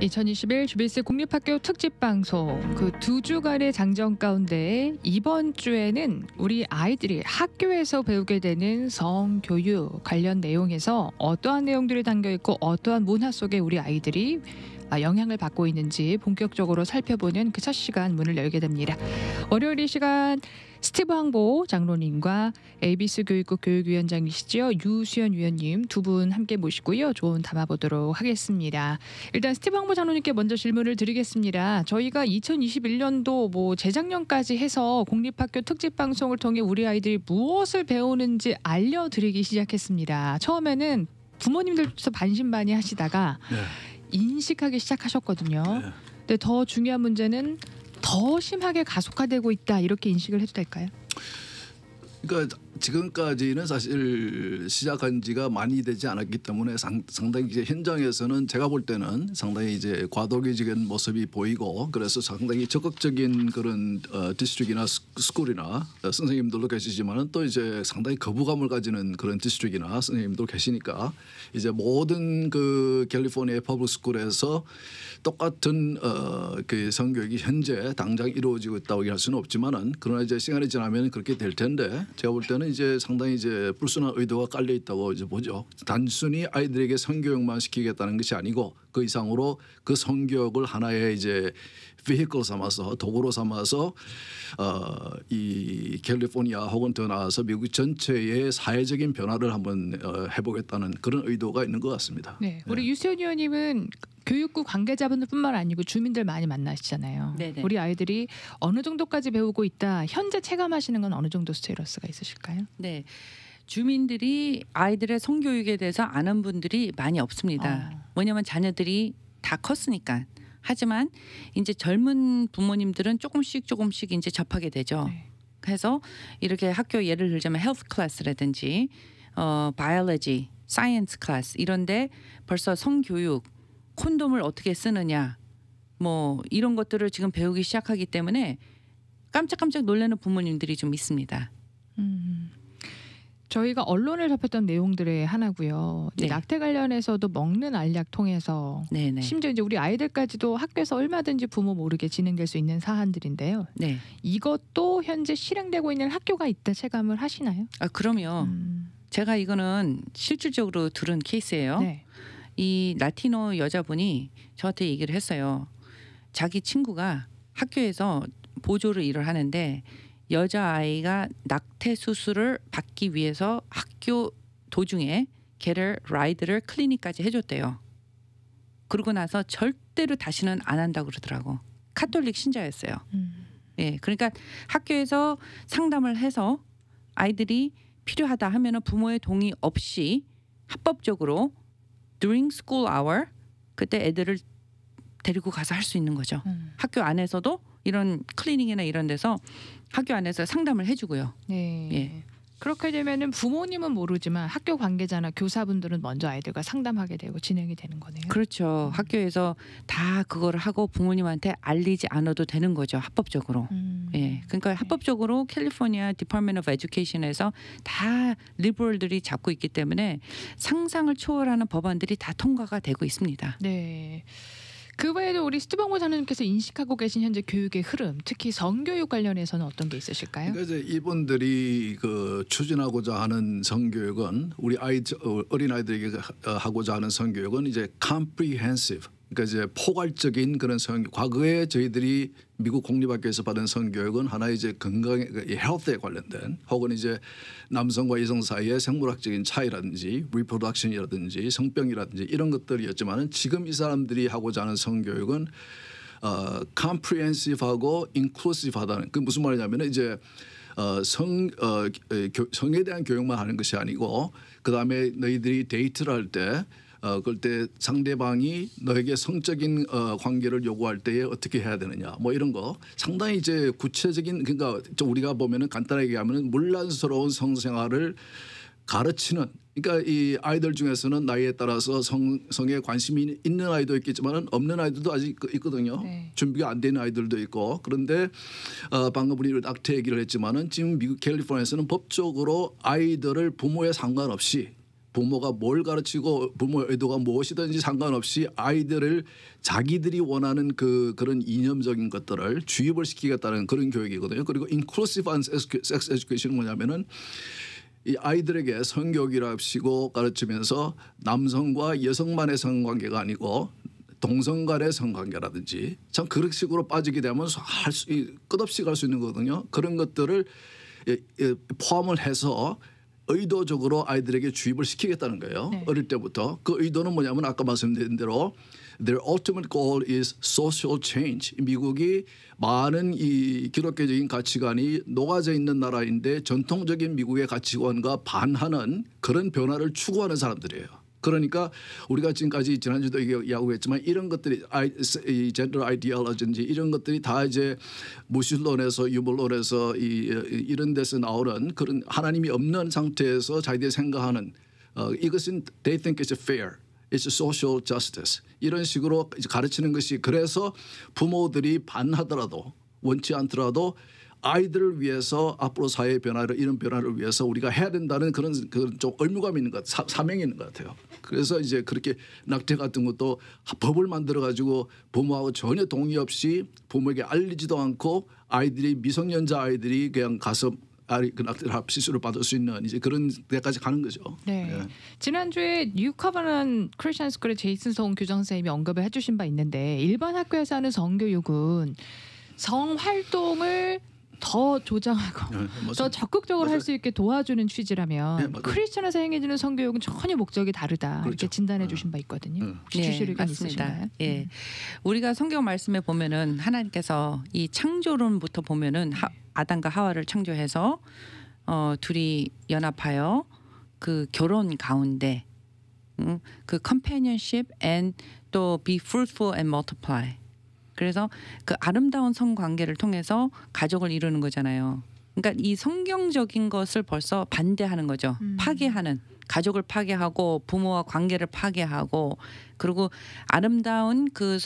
2021 GBS 공립학교 특집방송 그 2주간의 장정 가운데 이번 주에는 우리 아이들이 학교에서 배우게 되는 성교육 관련 내용에서 어떠한 내용들이 담겨있고 어떠한 문화 속에 우리 아이들이 영향을 받고 있는지 본격적으로 살펴보는 그 첫 시간 문을 열게 됩니다. 월요일 이 시간 스티브 항보 장로님과 ABS 교육국 교육위원장이시죠. 유수연 위원님 두 분 함께 모시고요. 조언 담아보도록 하겠습니다. 일단 스티브 항보 장로님께 먼저 질문을 드리겠습니다. 저희가 2021년도 재작년까지 해서 공립학교 특집방송을 통해 우리 아이들이 무엇을 배우는지 알려드리기 시작했습니다. 처음에는 부모님들께서 반신반의하시다가 인식하기 시작하셨거든요. 근데 더 중요한 문제는 더 심하게 가속화되고 있다 이렇게 인식을 해도 될까요? 그러니까 지금까지는 사실 시작한 지가 많이 되지 않았기 때문에 상당히 이제 현장에서는 제가 볼 때는 상당히 이제 과도기적인 모습이 보이고 그래서 상당히 적극적인 그런 디스트릭이나 스쿨이나 선생님들도 계시지만은 또 이제 상당히 거부감을 가지는 그런 디스트릭이나 선생님도 계시니까 이제 모든 그 캘리포니아 퍼블릭 스쿨에서 똑같은 그 성교육이 현재 당장 이루어지고 있다고 얘기할 수는 없지만은 그러나 이제 시간이 지나면 그렇게 될 텐데 제가 볼 때는 이제 상당히 이제 불순한 의도가 깔려 있다고 이제 보죠. 단순히 아이들에게 성교육만 시키겠다는 것이 아니고 그 이상으로 그 성교육을 하나의 이제 vehicle 삼아서 도구로 삼아서 이 캘리포니아 혹은 더 나아가서 미국 전체의 사회적인 변화를 한번 해보겠다는 그런 의도가 있는 것 같습니다. 네, 우리 유수연 의원님은 교육부 관계자분들뿐만 아니고 주민들 많이 만나시잖아요. 네네. 우리 아이들이 어느 정도까지 배우고 있다. 현재 체감하시는 건 어느 정도 스테이러스가 있으실까요? 네. 주민들이 아이들의 성교육에 대해서 아는 분들이 많이 없습니다. 왜냐하면 자녀들이 다 컸으니까. 하지만 이제 젊은 부모님들은 조금씩 이제 접하게 되죠. 네. 그래서 이렇게 학교 예를 들자면 헬스 클래스라든지 바이올로지, 사이언스 클래스 이런데 벌써 성교육, 콘돔을 어떻게 쓰느냐 이런 것들을 지금 배우기 시작하기 때문에 깜짝깜짝 놀라는 부모님들이 좀 있습니다. 저희가 언론에 접했던 내용들의 하나고요. 네. 낙태 관련해서도 먹는 알약 통해서 네네. 심지어 이제 우리 아이들까지도 학교에서 얼마든지 부모 모르게 진행될 수 있는 사안들인데요. 네. 이것도 현재 실행되고 있는 학교가 있다 체감을 하시나요? 그럼요. 제가 이거는 실질적으로 들은 케이스예요. 네. 이 라티노 여자분이 저한테 얘기를 했어요. 자기 친구가 학교에서 보조를 일을 하는데 여자아이가 낙태 수술을 받기 위해서 학교 도중에 걔를 라이드를 클리닉까지 해줬대요. 그러고 나서 절대로 다시는 안 한다고 그러더라고. 카톨릭 신자였어요. 예, 그러니까 학교에서 상담을 해서 아이들이 필요하다 하면은 부모의 동의 없이 합법적으로 during school hour 그때 애들을 데리고 가서 할 수 있는 거죠. 학교 안에서도 이런 클리닉이나 이런 데서 학교 안에서 상담을 해주고요. 네. 예. 그렇게 되면은 부모님은 모르지만 학교 관계자나 교사분들은 먼저 아이들과 상담하게 되고 진행이 되는 거네요. 그렇죠. 학교에서 다 그거를 하고 부모님한테 알리지 않아도 되는 거죠. 합법적으로. 예. 그러니까 합법적으로 캘리포니아 디파트먼트 오브 에듀케이션에서 다 리버럴들이 잡고 있기 때문에 상상을 초월하는 법안들이 다 통과가 되고 있습니다. 네. 그 외에도 우리 스티브 항보 장로님께서 인식하고 계신 현재 교육의 흐름, 특히 성교육 관련해서는 어떤 게 있으실까요? 그러니까 이제 이분들이 그 추진하고자 하는 성교육은 우리 어린 아이들에게 하고자 하는 성교육은 이제 comprehensive. 그러니까 이제 포괄적인 그런 성교육. 과거에 저희들이 미국 공립학교에서 받은 성교육은 하나의 이제 건강에 헬스에 관련된 혹은 이제 남성과 여성 사이의 생물학적인 차이라든지 reproduction이라든지 성병이라든지 이런 것들이었지만은 지금 이 사람들이 하고자 하는 성교육은 comprehensive하고 inclusive하다는 그 무슨 말이냐면은 이제 성에 대한 교육만 하는 것이 아니고 그 다음에 너희들이 데이트를 할 때 그럴 때 상대방이 너에게 성적인 관계를 요구할 때에 어떻게 해야 되느냐 이런 거 상당히 이제 구체적인 그러니까 우리가 보면은 간단하게 얘기하면은 문란스러운 성생활을 가르치는 그러니까 이 아이들 중에서는 나이에 따라서 성에 관심이 있는 아이도 있겠지만은 없는 아이들도 아직 있거든요. 네. 준비가 안 되는 아이들도 있고 그런데 방금 우리 낙태 얘기를 했지만은 지금 미국 캘리포니아에서는 법적으로 아이들을 부모에 상관없이 부모가 뭘 가르치고 부모의 의도가 무엇이든지 상관없이 아이들을 자기들이 원하는 그런 이념적인 것들을 주입을 시키겠다는 그런 교육이거든요. 그리고 inclusive sex education은 뭐냐면은 이 아이들에게 성교육이랍시고 가르치면서 남성과 여성만의 성관계가 아니고 동성 간의 성관계라든지 참 그런 식으로 빠지게 되면 끝없이 갈 수 있는 거거든요. 그런 것들을 포함을 해서 의도적으로 아이들에게 주입을 시키겠다는 거예요. 네. 어릴 때부터. 그 의도는 뭐냐면 아까 말씀드린 대로 their ultimate goal is social change. 미국이 많은 이 기독교적인 가치관이 녹아져 있는 나라인데 전통적인 미국의 가치관과 반하는 그런 변화를 추구하는 사람들이에요. 그러니까 우리가 지금까지 지난주도 이야기했지만 이런 것들이 이 젠더 아이디올로지인지 이런 것들이 다 이제 무신론에서 유물론에서 이런 데서 나오는 그런 하나님이 없는 상태에서 자기들이 생각하는 이것은 they think it's fair, it's social justice 이런 식으로 가르치는 것이 그래서 부모들이 반하더라도 원치 않더라도 아이들을 위해서 앞으로 사회의 변화를 이런 변화를 위해서 우리가 해야 된다는 그런 좀 의무감이 있는 것 같아요. 사명이 있는 것 같아요. 그래서 이제 그렇게 낙태 같은 것도 법을 만들어 가지고 부모하고 전혀 동의 없이 부모에게 알리지도 않고 아이들이 미성년자 아이들이 그냥 가서 그 낙태 시술을 받을 수 있는 이제 그런 데까지 가는 거죠. 네. 예. 지난주에 뉴 커버넌 크리스천 스쿨의 제이슨 송 교장 선생님이 언급을 해주신 바 있는데 일반 학교에서 하는 성교육은 성 활동을 더 조장하고 더 적극적으로 할 수 있게 도와주는 취지라면 네, 크리스천에서 행해지는 성교육은 전혀 목적이 다르다. 그렇죠. 이렇게 진단해 주신 바 있거든요. 혹시 주실 의견 있으신가요? 예, 우리가 성경 말씀에 보면은 하나님께서 이 창조론부터 보면은 아담과 하와를 창조해서 둘이 연합하여 그 결혼 가운데 그 companionship and 또 be fruitful and multiply. 그래서 그 아름다운 성관계를 통해서 가족을 이루는 거잖아요. 그러니까 이 성경적인 것을 벌써 반대하는 거죠. 파괴하는 가족을 파괴하고 부모와 관계를 파괴하고 그리고 아름다운 그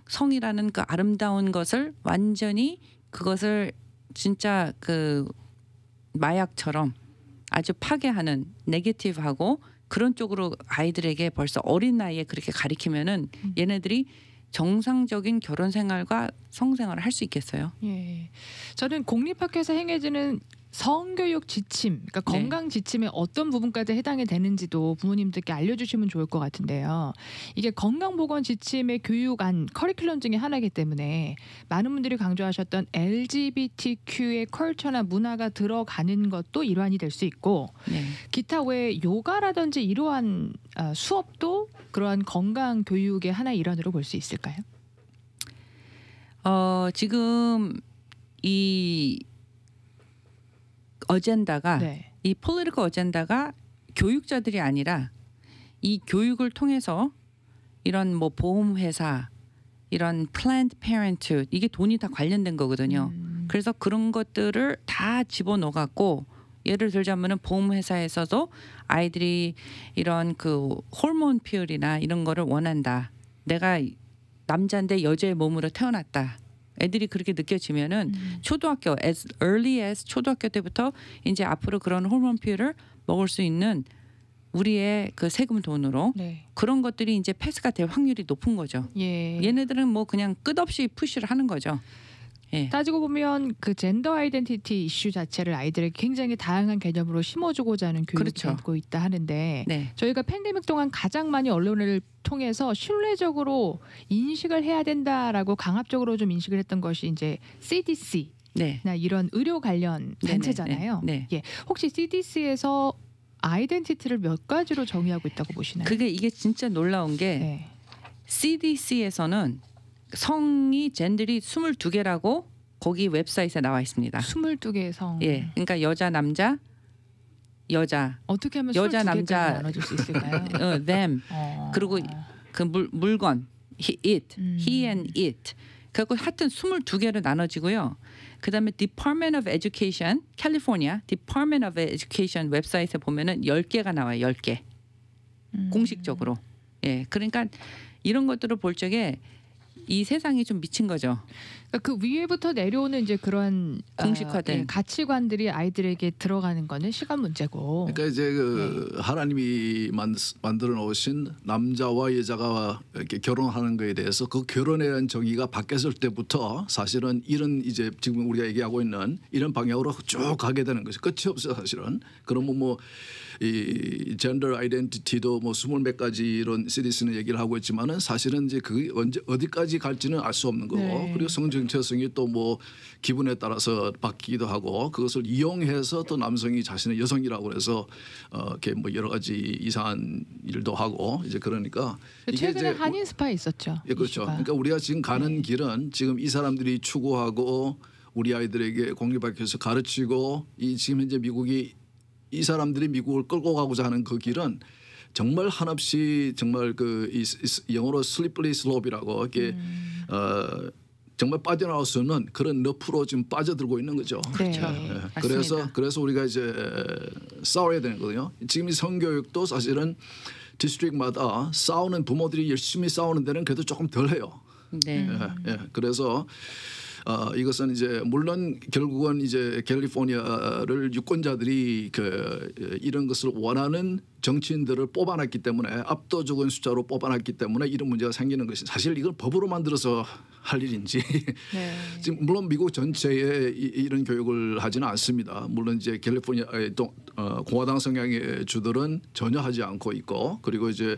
성이라는 그 아름다운 것을 완전히 그것을 진짜 그 마약처럼 아주 파괴하는 네거티브하고 그런 쪽으로 아이들에게 벌써 어린 나이에 그렇게 가리키면은 얘네들이 정상적인 결혼 생활과 성생활을 할 수 있겠어요? 예, 저는 공립학교에서 행해지는 성교육 지침, 그러니까 네. 건강 지침에 어떤 부분까지 해당이 되는지도 부모님들께 알려주시면 좋을 것 같은데요. 이게 건강보건 지침의 교육안 커리큘럼 중에 하나이기 때문에 많은 분들이 강조하셨던 LGBTQ의 컬처나 문화가 들어가는 것도 일환이 될 수 있고 네. 기타 외에 요가라든지 이러한 수업도 그러한 건강 교육의 하나의 일환으로 볼 수 있을까요? 지금 이 어젠다가 네. 이 폴리티컬 어젠다가 교육자들이 아니라 이 교육을 통해서 이런 뭐 보험회사 이런 플랜드 페런트 이게 돈이 다 관련된 거거든요. 그래서 그런 것들을 다 집어넣어 갖고 예를 들자면은 보험회사에서도 아이들이 이런 그 호르몬 피울이나 이런 거를 원한다. 내가 남자인데 여자의 몸으로 태어났다. 애들이 그렇게 느껴지면은 초등학교 as early as 초등학교 때부터 이제 앞으로 그런 호르몬 피울을 먹을 수 있는 우리의 그 세금 돈으로 네. 그런 것들이 이제 패스가 될 확률이 높은 거죠. 예. 얘네들은 뭐 그냥 끝없이 푸시를 하는 거죠. 예. 따지고 보면 그 젠더 아이덴티티 이슈 자체를 아이들에게 굉장히 다양한 개념으로 심어주고자 하는 교육이 그렇죠. 되고 있다 하는데 네. 저희가 팬데믹 동안 가장 많이 언론을 통해서 신뢰적으로 인식을 해야 된다라고 강압적으로 좀 인식을 했던 것이 이제 CDC나 네. 이런 의료 관련 네네, 단체잖아요. 네. 예. 혹시 CDC에서 아이덴티티를 몇 가지로 정의하고 있다고 보시나요? 그게 이게 진짜 놀라운 게 네. CDC에서는 성이 젠들이 22개라고 거기 웹사이트에 나와 있습니다. 22개의 성. 예. 그러니까 여자 남자 여자 어떻게 하면 여자, 22개까지 남자 나눠줄 수 있을까요? them 어. 그리고 그 물건 it he and it 그리고 하여튼 22개로 나눠지고요. 그다음에 Department of Education 캘리포니아 Department of Education 웹사이트에 보면은 10개가 나와요. 10개. 공식적으로. 예. 그러니까 이런 것들을 볼 적에 이 세상이 좀 미친 거죠. 그러니까 그 위에부터 내려오는 이제 그런 공식화된 가치관들이 아이들에게 들어가는 거는 시간 문제고. 그러니까 이제 그 하나님이 만들어 놓으신 남자와 여자가 이렇게 결혼하는 거에 대해서 그 결혼에 대한 정의가 바뀌었을 때부터 사실은 이런 이제 지금 우리가 얘기하고 있는 이런 방향으로 쭉 가게 되는 것이 끝이 없어요 사실은. 그러면 뭐 이 젠더 아이덴티티도 뭐 20몇 가지 이런 시리즈는 얘기를 하고 있지만은 사실은 이제 그게 언제 어디까지 갈지는 알 수 없는 거고 네. 그리고 성정체성이 또 뭐 기분에 따라서 바뀌기도 하고 그것을 이용해서 또 남성이 자신의 여성이라고 해서 이렇게 뭐 여러 가지 이상한 일도 하고 이제 그러니까 이게 최근에 이제 한인 스파에 있었죠. 예, 그렇죠. 이슈가. 그러니까 우리가 지금 가는 네. 길은 지금 이 사람들이 추구하고 우리 아이들에게 공립학교에서 가르치고 이 지금 현재 미국이 이 사람들이 미국을 끌고 가고자 하는 그 길은 정말 한없이 정말 그 영어로 슬리퍼리 슬롭이라고 이렇게 정말 빠져나올 수 없는 그런 너프로 지금 빠져들고 있는 거죠. 그렇죠. 예. 맞습니다. 그래서 우리가 이제 싸워야 되는 거거든요. 지금 이 성교육도 사실은 디스트릭마다 싸우는 부모들이 열심히 싸우는 데는 그래도 조금 덜해요. 네. 예. 그래서 이것은 이제 물론 결국은 이제 캘리포니아를 유권자들이 이런 것을 원하는 정치인들을 뽑아놨기 때문에 압도적인 숫자로 뽑아놨기 때문에 이런 문제가 생기는 것이 사실 이걸 법으로 만들어서 할 일인지 네. 지금 물론 미국 전체에 이런 교육을 하지는 않습니다. 물론 이제 캘리포니아의 공화당 성향의 주들은 전혀 하지 않고 있고 그리고 이제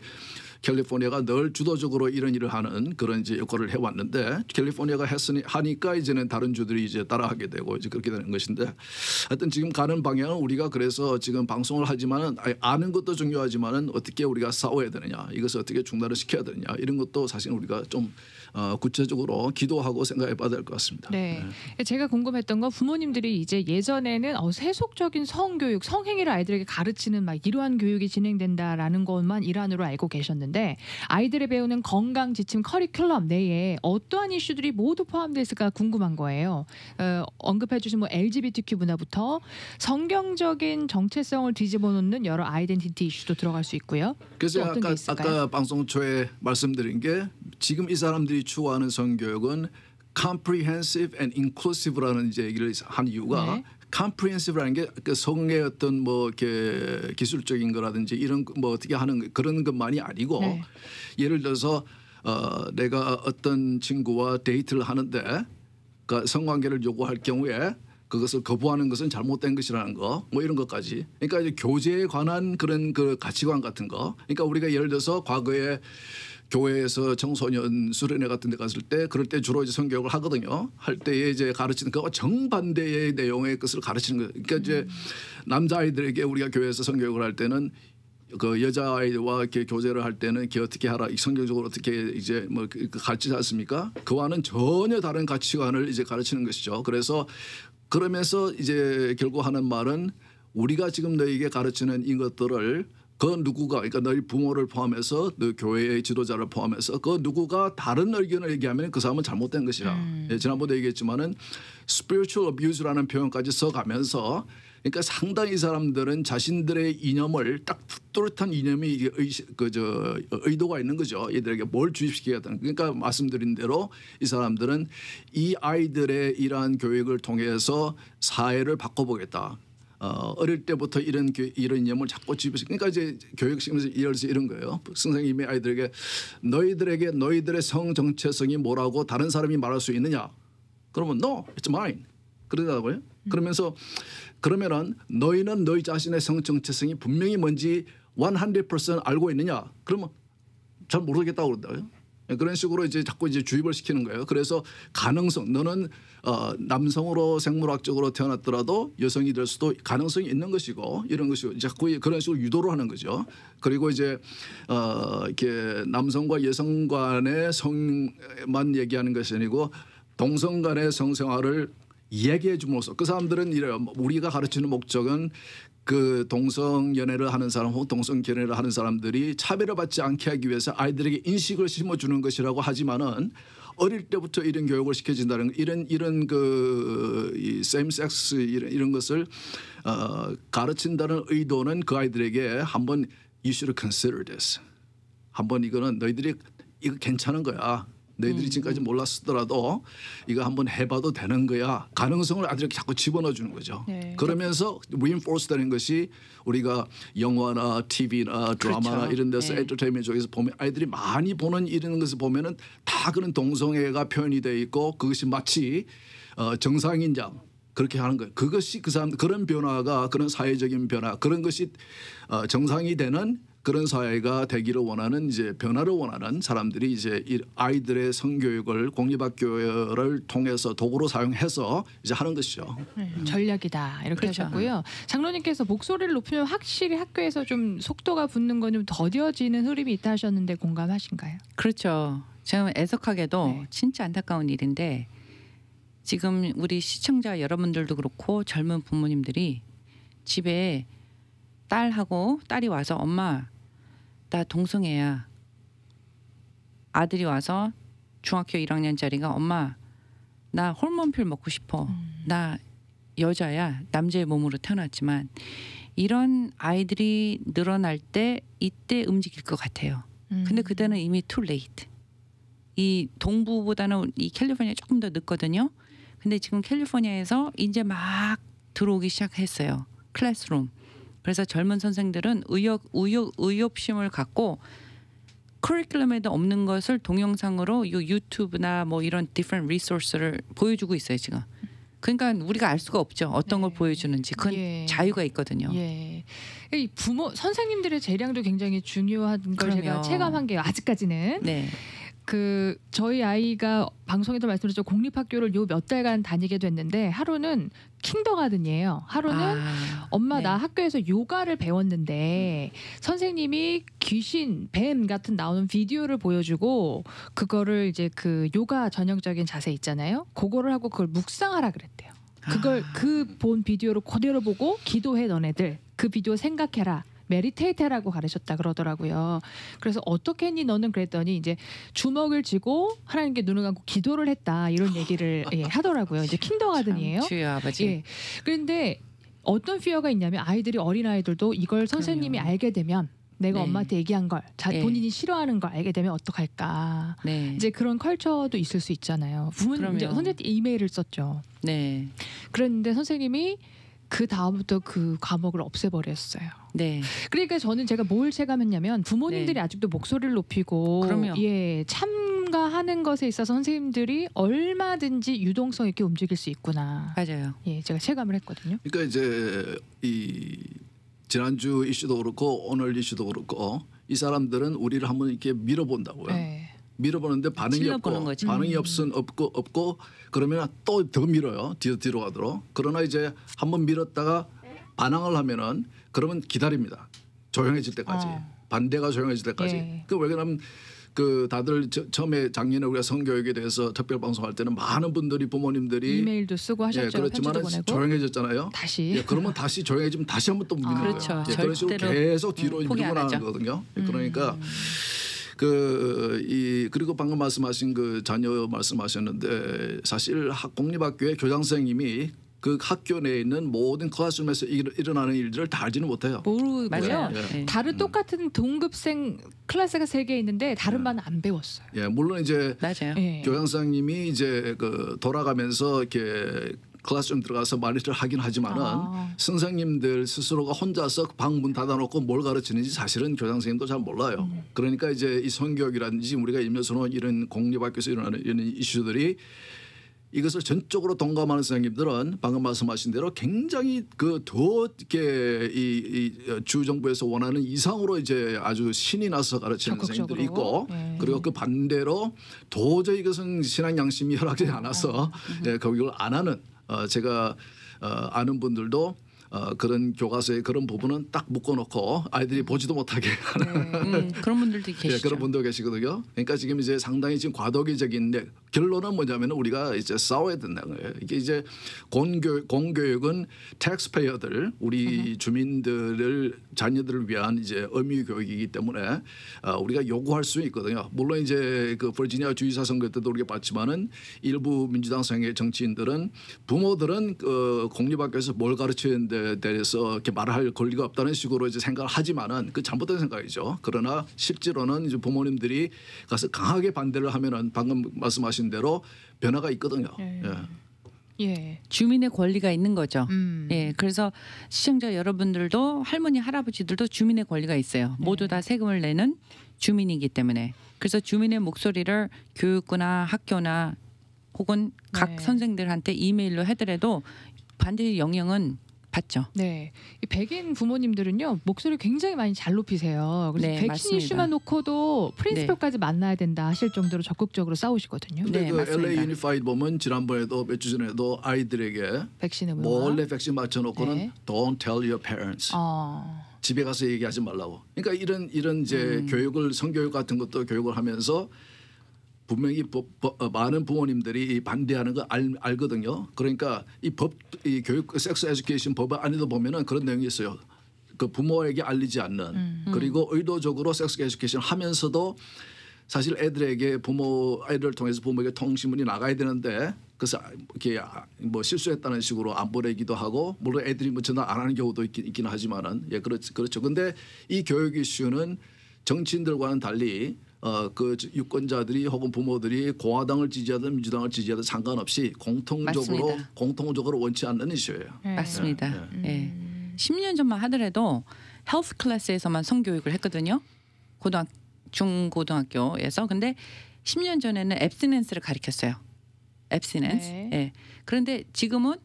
캘리포니아가 늘 주도적으로 이런 일을 하는 그런 이제 역할을 해왔는데 캘리포니아가 하니까 이제는 다른 주들이 이제 따라하게 되고 이제 그렇게 되는 것인데 하여튼 지금 가는 방향은 우리가 그래서 지금 방송을 하지만은 아는 것도 중요하지만은 어떻게 우리가 싸워야 되느냐 이것을 어떻게 중단을 시켜야 되느냐 이런 것도 사실 우리가 좀 구체적으로 기도하고 생각해 봐야 될 것 같습니다. 네. 제가 궁금했던 건 부모님들이 이제 예전에는 세속적인 성교육, 성행위를 아이들에게 가르치는 막 이러한 교육이 진행된다라는 것만 일환으로 알고 계셨는데 아이들이 배우는 건강 지침 커리큘럼 내에 어떠한 이슈들이 모두 포함되어 있을까 궁금한 거예요. 언급해 주신 뭐 LGBTQ 문화부터 성경적인 정체성을 뒤집어 놓는 여러 아이덴티티 이슈도 들어갈 수 있고요. 그래서 또 어떤 게 있을까요? 아까 방송 초에 말씀드린 게 지금 이 사람들이 추구하는 성교육은 comprehensive and inclusive라는 이제 얘기를 한 이유가 네. comprehensive라는 게 그 성의 어떤 뭐 이렇게 기술적인 거라든지 이런 뭐 어떻게 하는 그런 것만이 아니고 네. 예를 들어서 내가 어떤 친구와 데이트를 하는데 그러니까 성관계를 요구할 경우에 그것을 거부하는 것은 잘못된 것이라는 거, 뭐 이런 것까지. 그러니까 이제 교제에 관한 그런 그 가치관 같은 거. 그러니까 우리가 예를 들어서 과거에 교회에서 청소년 수련회 같은 데 갔을 때 그럴 때 주로 이제 성교육을 하거든요. 할 때에 이제 가르치는 그와 정반대의 내용의 것을 가르치는 거예요. 그러니까 이제 남자아이들에게 우리가 교회에서 성교육을 할 때는 그 여자아이와 이렇게 교제를 할 때는 이렇게 어떻게 하라, 성경적으로 어떻게 이제 뭐 가르치지 않습니까? 그와는 전혀 다른 가치관을 이제 가르치는 것이죠. 그래서 그러면서 이제 결국 하는 말은 우리가 지금 너에게 가르치는 이것들을 그 누구가 그러니까 너희 부모를 포함해서 너 교회의 지도자를 포함해서 그 누구가 다른 의견을 얘기하면 그 사람은 잘못된 것이라. 예, 지난번에 얘기했지만은 spiritual abuse라는 표현까지 써가면서 그러니까 상당히 이 사람들은 자신들의 이념을 딱 뚜렷한 이념이 의도가 있는 거죠. 이들에게 뭘 주입시켜야 되는. 그러니까 말씀드린 대로 이 사람들은 이 아이들의 이러한 교육을 통해서 사회를 바꿔보겠다. 어릴 때부터 이런 이념을 자꾸 주입시. 그러니까 이제 교육 시키면서 이런 거예요. 선생님이 아이들에게 너희들의 성 정체성이 뭐라고 다른 사람이 말할 수 있느냐? 그러면 no, it's mine. 그러더라고요. 그러면서 그러면은 너희는 너희 자신의 성 정체성이 분명히 뭔지 100% 알고 있느냐? 그러면 잘 모르겠다고 그러더라고요. 그런 식으로 이제 자꾸 이제 주입을 시키는 거예요. 그래서 가능성, 너는 남성으로 생물학적으로 태어났더라도 여성이 될 수도 가능성이 있는 것이고 이런 것이 자꾸 그런 식으로 유도를 하는 거죠. 그리고 이제 이렇게 남성과 여성 간의 성만 얘기하는 것이 아니고 동성 간의 성생활을 얘기해 줌으로써 그 사람들은 이래요. 우리가 가르치는 목적은 그 동성 연애를 하는 사람 혹은 동성 결혼을 하는 사람들이 차별을 받지 않게 하기 위해서 아이들에게 인식을 심어주는 것이라고 하지만은 어릴 때부터 이런 교육을 시켜준다는 이런 그 same sex 이런 것을 가르친다는 의도는 그 아이들에게 한번 you should consider this. 한번 이거는 너희들이 이거 괜찮은 거야. 너희들이 지금까지 몰랐더라도 이거 한번 해봐도 되는 거야. 가능성을 아이들에게 자꾸 집어넣어 주는 거죠. 네. 그러면서 reinforce 되는 것이 우리가 영화나 TV나 드라마나 그렇죠. 이런 데서 네. 엔터테인먼트 쪽에서 보면 아이들이 많이 보는 이런 것을 보면은 다 그런 동성애가 표현이 돼 있고 그것이 마치 정상인장 그렇게 하는 거예요. 그것이 그 사람 그런 변화가 그런 사회적인 변화 그런 것이 정상이 되는 그런 사회가 되기를 원하는 이제 변화를 원하는 사람들이 이제 이 아이들의 성교육을 공립학교를 통해서 도구로 사용해서 이제 하는 것이죠. 전략이다 이렇게 그렇죠. 하셨고요. 장로님께서 목소리를 높이면 확실히 학교에서 좀 속도가 붙는 건 좀 더뎌지는 흐름이 있다 하셨는데 공감하신가요? 그렇죠. 지금 애석하게도 네. 진짜 안타까운 일인데 지금 우리 시청자 여러분들도 그렇고 젊은 부모님들이 집에 딸하고 딸이 와서 엄마 나 동성애야. 아들이 와서 중학교 1학년짜리가 엄마 나 호르몬필 먹고 싶어. 나 여자야. 남자의 몸으로 태어났지만 이런 아이들이 늘어날 때 이때 움직일 것 같아요. 근데 그때는 이미 too late. 이 동부보다는 이 캘리포니아 조금 더 늦거든요. 근데 지금 캘리포니아에서 이제 막 들어오기 시작했어요. 클래스룸. 그래서 젊은 선생들은 의협심을 갖고 커리큘럼에도 없는 것을 동영상으로 유튜브나 뭐 이런 different resource를 보여주고 있어요 지금. 그러니까 우리가 알 수가 없죠. 어떤 걸 보여주는지. 그건 예. 자유가 있거든요. 예. 이 부모 선생님들의 재량도 굉장히 중요한 걸 제가 그럼요. 체감한 게 아직까지는 네. 그 저희 아이가 방송에도 말씀드렸죠. 공립학교를 요 몇 달간 다니게 됐는데 하루는 킹더가든이에요. 하루는 엄마 네. 나 학교에서 요가를 배웠는데 선생님이 귀신, 뱀 같은 나오는 비디오를 보여주고 그거를 이제 그 요가 전형적인 자세 있잖아요. 그거를 하고 그걸 묵상하라 그랬대요. 그걸 그 본 비디오를 그대로 보고 기도해 너네들. 그 비디오 생각해라. 메디테이트라고 가르쳤다 그러더라고요. 그래서 어떻게 했니 너는 그랬더니 이제 주먹을 쥐고 하나님께 눈을 감고 기도를 했다 이런 얘기를 하더라고요. 이제 킹더가든이에요. 주여 아버지. 예. 그런데 어떤 피어가 있냐면 아이들이 어린 아이들도 이걸 선생님이 그럼요. 알게 되면 내가 네. 엄마한테 얘기한 걸 네. 본인이 싫어하는 걸 알게 되면 어떡할까. 네. 이제 그런 컬처도 있을 수 있잖아요. 부모님 이제 그럼요. 선생님한테 이메일을 썼죠. 네. 그랬는데 선생님이 그 다음부터 그 과목을 없애버렸어요. 네. 그러니까 저는 제가 뭘 체감했냐면 부모님들이 네. 아직도 목소리를 높이고 그럼요. 참가하는 것에 있어서 선생님들이 얼마든지 유동성 있게 움직일 수 있구나. 맞아요. 제가 체감을 했거든요. 그러니까 이제 이 지난주 이슈도 그렇고 오늘 이슈도 그렇고 이 사람들은 우리를 한번 이렇게 밀어본다고요. 네. 밀어보는데 반응이 찔러보는 없고 거지. 반응이 없고 그러면 또 더 밀어요. 뒤로 가도록. 그러나 이제 한번 밀었다가 반항을 하면은 그러면 기다립니다. 조용해질 때까지. 반대가 조용해질 때까지. 예. 그 왜냐하면 그 다들 처음에 작년에 우리가 성교육에 대해서 특별 방송할 때는 많은 분들이 부모님들이 이메일도 쓰고 하셨죠. 그렇지만 편지도 보내고. 조용해졌잖아요. 다시. 그러면 다시 조용해지면 다시 한번 또 미는 거예요. 그렇죠. 그런 식으로 절대로 계속 뒤로 포기 밀고 안 나가는 하죠. 거거든요. 그러니까 그리고 방금 말씀하신 그 자녀 말씀하셨는데 사실 공립학교의 교장 선생님이 그 학교 내에 있는 모든 클래스룸에서 일어나는 일들을 다 알지는 못해요. 모르고요. 맞아요. 예. 네. 다른 똑같은 동급생 클래스가 3개 있는데 다른 반은 안 배웠어요. 예, 물론 이제 맞아요. 예. 교장 선생님이 이제 그 돌아가면서 이렇게 클래스룸 들어가서 말을 하긴 하지만은 선생님들 스스로가 혼자서 방 문 닫아놓고 뭘 가르치는지 사실은 교장 선생님도 잘 몰라요. 그러니까 이제 이 성교육이라든지 우리가 일면서로 이런 공립학교에서 일어나는 이런 이슈들이 이것을 전적으로 동감하는 선생님들은 방금 말씀하신 대로 굉장히 그 더 이렇게 이 주정부에서 원하는 이상으로 이제 아주 신이 나서 가르치는 적극적으로. 선생님들이 있고 예. 그리고 그 반대로 도저히 이것은 신앙 양심이 허락되지 않아서 교육을 안 하는 제가 아는 분들도 그런 교과서의 그런 부분은 딱 묶어놓고 아이들이 보지도 못하게 하는 그런 분들도 계시죠. 그런 분도 계시거든요. 그러니까 지금 이제 상당히 지금 과도기적인 결론은 뭐냐면 우리가 이제 싸워야 된다는 거예요. 이게 이제 공교육은 taxpayer들 우리 주민들을 자녀들을 위한 이제 의무 교육이기 때문에 우리가 요구할 수 있거든요. 물론 이제 그 버지니아 주지사 선거 때도 우리가 봤지만은 일부 민주당 성의 정치인들은 부모들은 공립학교에서 뭘 가르치는 데 대해서 이렇게 말할 권리가 없다는 식으로 이제 생각을 하지만은 그 잘못된 생각이죠. 그러나 실제로는 이제 부모님들이 가서 강하게 반대를 하면은 방금 말씀하신 대로 변화가 있거든요. 예. 주민의 권리가 있는 거죠. 예, 그래서 시청자 여러분들도 할머니 할아버지들도 주민의 권리가 있어요. 모두 다 세금을 내는 주민이기 때문에. 그래서 주민의 목소리를 교육부나 학교나 혹은 각 선생들한테 이메일로 해더라도 반드시 영향은 받죠. 네, 이 백인 부모님들은요 목소리 굉장히 많이 잘 높이세요. 그래서 네, 백신 맞습니다. 이슈만 놓고도 프린시플까지 만나야 된다 하실 정도로 적극적으로 싸우시거든요. 근데 네, 그 맞습니다. LA 유니파이드 보면 지난번에도 몇 주 전에도 아이들에게 백신 의무화. 몰래 백신 맞춰놓고는 네. Don't tell your parents. 집에 가서 얘기하지 말라고. 그러니까 이런 이제 교육을 성교육 같은 것도 교육을 하면서 분명히 많은 부모님들이 반대하는 거 알거든요. 그러니까 이 교육 섹스 에듀케이션 법 안에도 보면은 그런 내용이 있어요. 그 부모에게 알리지 않는 그리고 의도적으로 섹스 에듀케이션 하면서도 사실 애들에게 아이들을 통해서 부모에게 통신문이 나가야 되는데 그래서 이렇게 뭐 실수했다는 식으로 안 보내기도 하고 물론 애들이 뭐 전화 안 하는 경우도 있긴 하지만은 예 그렇죠. 근데 이 교육 이슈는 정치인들과는 달리 그 유권자들이 혹은 부모들이 공화당을 지지하든 민주당을 지지하든 상관없이 공통적으로 원치 않는 이슈예요. 맞습니다. 예. 10년 전만 하더라도 헬스 클래스에서만 성교육을 했거든요. 중고등학교에서. 근데 10년 전에는 앱스넨스를 가르쳤어요. 앱스넨스. 네. 예. 그런데 지금은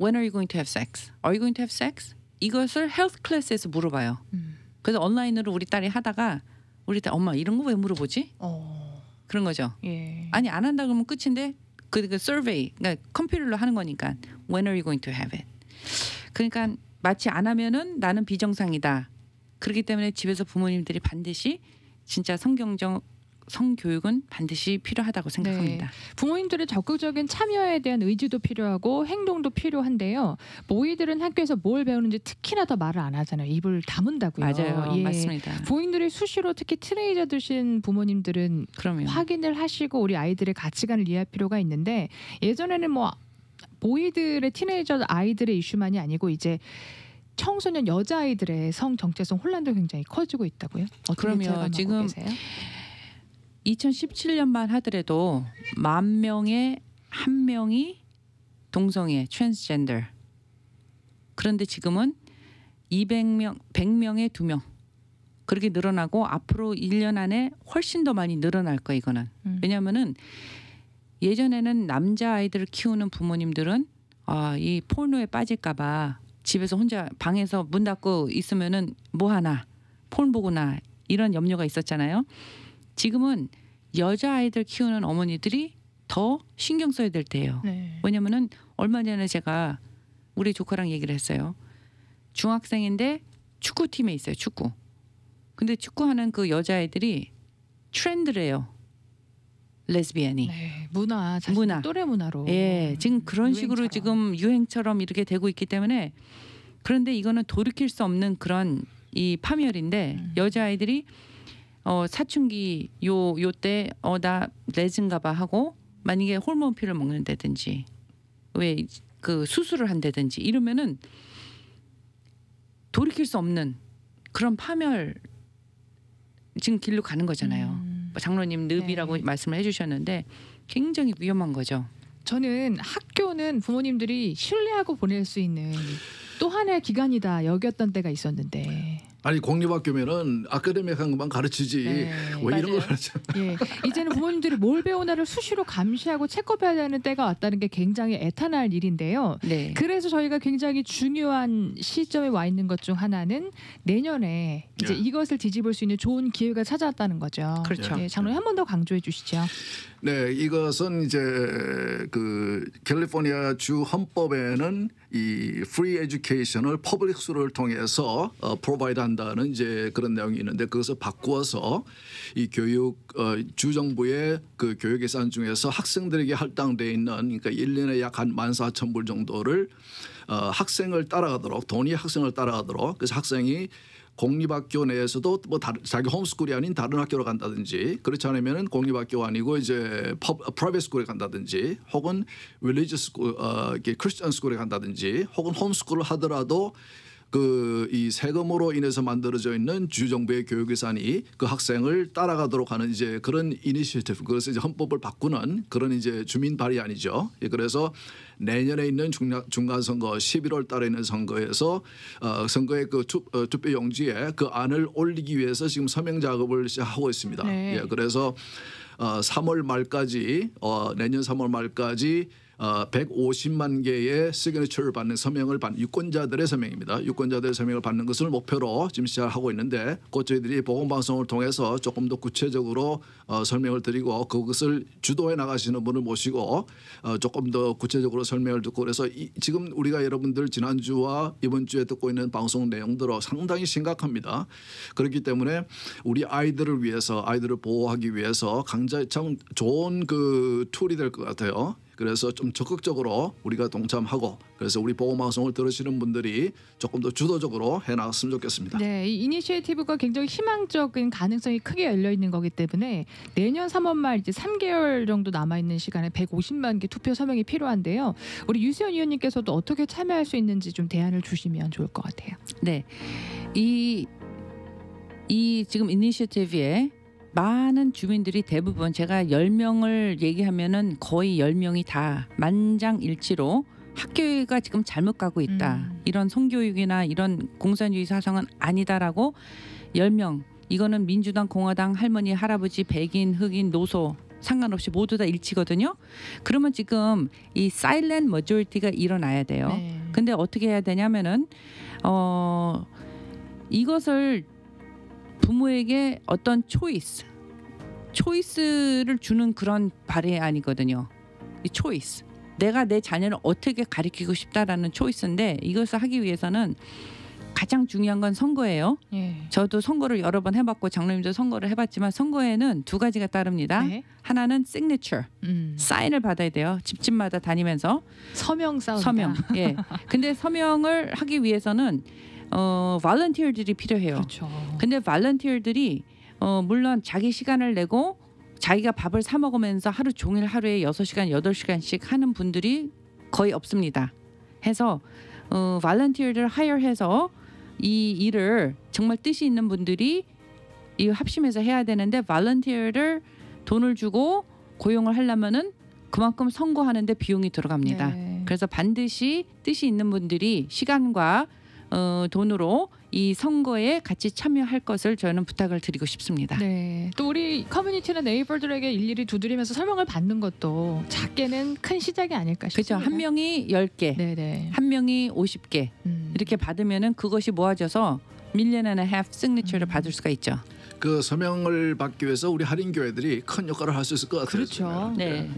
When are you going to have sex? Are you going to have sex? 이것을 헬스 클래스에서 물어봐요. 그래서 온라인으로 우리 딸이 하다가 우리 딸 엄마 이런 거 왜 물어보지? 그런 거죠. 예. 아니 안 한다 그러면 끝인데 그 서베이 그러니까 컴퓨터로 하는 거니까 When are you going to have it? 그러니까 마치 안 하면은 나는 비정상이다. 그렇기 때문에 집에서 부모님들이 반드시 진짜 성교육은 반드시 필요하다고 생각합니다. 네. 부모님들의 적극적인 참여에 대한 의지도 필요하고 행동도 필요한데요. 모이들은 학교에서 뭘 배우는지 특히나 더 말을 안 하잖아요. 입을 다문다고요. 맞아요. 예. 맞습니다. 부모님들이 수시로 특히 티네이저 드신 부모님들은 그러면 확인을 하시고 우리 아이들의 가치관을 이해할 필요가 있는데 예전에는 뭐 모이들의 티네이저 아이들의 이슈만이 아니고 이제 청소년 여자아이들의 성 정체성 혼란도 굉장히 커지고 있다고요. 어떻게 그러면 체감하고 지금 계세요? 2017년만 하더라도 10,000명에 1명이 동성애 트랜스젠더. 그런데 지금은 100명에 2명. 그렇게 늘어나고 앞으로 1년 안에 훨씬 더 많이 늘어날 거예요. 이거는. 왜냐하면은 예전에는 남자 아이들을 키우는 부모님들은 이 포르노에 빠질까 봐 집에서 혼자 방에서 문 닫고 있으면은 뭐 하나 폰 보거나 이런 염려가 있었잖아요. 지금은 여자아이들 키우는 어머니들이 더 신경 써야 될 때예요. 네. 왜냐면은 얼마 전에 제가 우리 조카랑 얘기를 했어요. 중학생인데 축구팀에 있어요. 축구. 근데 축구하는 그 여자애들이 트렌드래요. 레즈비언이. 네, 문화, 문화. 또래 문화로. 예, 지금 그런 식으로 유행처럼. 지금 유행처럼 이렇게 되고 있기 때문에 그런데 이거는 돌이킬 수 없는 그런 이 파멸인데 여자아이들이 사춘기 요때 나 레즈인가봐 하고 만약에 호르몬 피를 먹는다든지 왜 그 수술을 한다든지 이러면은 돌이킬 수 없는 그런 파멸 지금 길로 가는 거잖아요. 장로님 늪이라고 네. 말씀을 해주셨는데 굉장히 위험한 거죠. 저는 학교는 부모님들이 신뢰하고 보낼 수 있는 또 하나의 기관이다 여겼던 때가 있었는데. 아니 공립학교면은 아카데믹한 것만 가르치지 네, 왜 이런 걸 맞아요. 가르쳐? 예, 이제는 부모님들이 뭘 배우나를 수시로 감시하고 체크해야 되는 때가 왔다는 게 굉장히 애탄할 일인데요. 네. 그래서 저희가 굉장히 중요한 시점에 와 있는 것 중 하나는 내년에 이제 예. 이것을 뒤집을 수 있는 좋은 기회가 찾아왔다는 거죠. 그렇죠. 예, 장로님 한 번 더 강조해 주시죠. 네, 이것은 이제 그 캘리포니아 주 헌법에는 이 free education을 퍼블릭 스쿨을 통해서 프로바이드 한다. 한다는 이제 그런 내용이 있는데 그것을 바꾸어서 이 교육 주정부의 그 교육 예산 중에서 학생들에게 할당돼 있는 그러니까 1년에 약 한 14,000불 정도를 학생을 따라가도록 돈이 학생을 따라가도록 그래서 학생이 공립학교 내에서도 뭐 자기 홈스쿨이 아닌 다른 학교로 간다든지 그렇지 않으면은 공립학교가 아니고 이제 프라이빗 스쿨에 간다든지 혹은 릴리지어스 스쿨, 크리스천 스쿨에 간다든지 혹은 홈스쿨을 하더라도 그 이 세금으로 인해서 만들어져 있는 주정부의 교육 예산이 그 학생을 따라가도록 하는 이제 그런 이니시티브 그래서 이제 헌법을 바꾸는 그런 이제 주민 발의안이죠. 그래서 내년에 있는 중간 선거 11월 달에 있는 선거에서 선거의 그 투표 용지에 그 안을 올리기 위해서 지금 서명 작업을 시작하고 있습니다. 네. 그래서 3월 말까지 내년 3월 말까지 150만 개의 시그니처를 받는 서명을 받는 유권자들의 서명입니다. 유권자들의 서명을 받는 것을 목표로 지금 시작하고 있는데 곧 저희들이 보건방송을 통해서 조금 더 구체적으로 설명을 드리고 그것을 주도해 나가시는 분을 모시고 조금 더 구체적으로 설명을 듣고 그래서 지금 우리가 여러분들 지난주와 이번 주에 듣고 있는 방송 내용들은 상당히 심각합니다. 그렇기 때문에 우리 아이들을 위해서 아이들을 보호하기 위해서 강자의 참 좋은 그 툴이 될 것 같아요. 그래서 좀 적극적으로 우리가 동참하고 그래서 우리 보건방송을 들으시는 분들이 조금 더 주도적으로 해나갔으면 좋겠습니다. 네, 이 이니시에이티브가 굉장히 희망적인 가능성이 크게 열려 있는 거기 때문에 내년 3월 말 이제 3개월 정도 남아 있는 시간에 150만 개 투표 서명이 필요한데요. 우리 유수연 의원님께서도 어떻게 참여할 수 있는지 좀 대안을 주시면 좋을 것 같아요. 네, 이 지금 이니시에이티브에 많은 주민들이 대부분 제가 10명을 얘기하면은 거의 10명이 다 만장일치로 학교가 지금 잘못 가고 있다. 이런 성교육이나 이런 공산주의 사상은 아니다라고 10명 이거는 민주당, 공화당, 할머니, 할아버지, 백인, 흑인, 노소 상관없이 모두 다 일치거든요. 그러면 지금 이 사일렌트 머저리티가 일어나야 돼요. 네. 근데 어떻게 해야 되냐면은 이것을 부모에게 어떤 초이스를 주는 그런 발의안이거든요. 이 초이스. 내가 내 자녀를 어떻게 가르치고 싶다라는 초이스인데 이것을 하기 위해서는 가장 중요한 건 선거예요. 예. 저도 선거를 여러 번 해봤고 장로님도 선거를 해봤지만 선거에는 두 가지가 따릅니다. 네. 하나는 signature, 사인을 받아야 돼요. 집집마다 다니면서 서명 싸운다. 서명. 예. 근데 서명을 하기 위해서는 volunteer들이 필요해요. 그렇죠. 근데 volunteer들이 물론 자기 시간을 내고 자기가 밥을 사 먹으면서 하루 종일 하루에 6시간, 8시간씩 하는 분들이 거의 없습니다. 해서 volunteer들 hire해서 이 일을 정말 뜻이 있는 분들이 이 합심해서 해야 되는데 volunteer를 돈을 주고 고용을 하려면은 그만큼 선거하는데 비용이 들어갑니다. 네. 그래서 반드시 뜻이 있는 분들이 시간과 돈으로 이 선거에 같이 참여할 것을 저는 부탁을 드리고 싶습니다. 네. 또 우리 커뮤니티나 네이버들에게 일일이 두드리면서 설명을 받는 것도 작게는 큰 시작이 아닐까 그렇죠. 싶습니다. 한 명이 10개, 네네. 한 명이 50개 이렇게 받으면은 그것이 모아져서 million and a half signature를 받을 수가 있죠. 그 서명을 받기 위해서 우리 할인교회들이 큰 역할을 할 수 있을 것 같아요. 그렇죠. 네.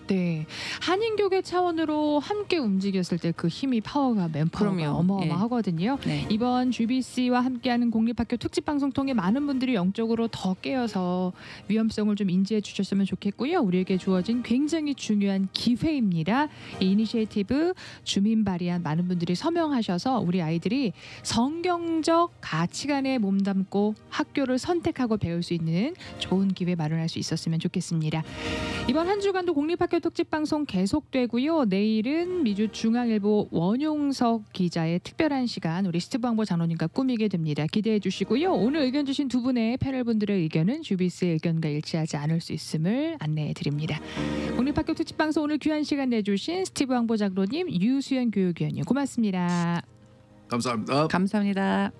네, 한인교계 차원으로 함께 움직였을 때 그 힘이 파워가 맨파워가 그럼요. 어마어마하거든요. 네. 이번 GBC와 함께하는 공립학교 특집 방송 통해 많은 분들이 영적으로 더 깨어서 위험성을 좀 인지해 주셨으면 좋겠고요. 우리에게 주어진 굉장히 중요한 기회입니다. 이 이니시에이티브 주민 발의안 많은 분들이 서명하셔서 우리 아이들이 성경적 가치관에 몸담고 학교를 선택하고 배울 수 있는 좋은 기회 마련할 수 있었으면 좋겠습니다. 이번 한 주간도 공립학교 특집 방송 계속되고요. 내일은 미주 중앙일보 원용석 기자의 특별한 시간 우리 스티브 황보 장로님과 꾸미게 됩니다. 기대해 주시고요. 오늘 의견 주신 두 분의 패널분들의 의견은 주비스의 의견과 일치하지 않을 수 있음을 안내해 드립니다. 공립학교 특집 방송 오늘 귀한 시간 내주신 스티브 황보 장로님, 유수연 교육위원님 고맙습니다. 감사합니다. 감사합니다.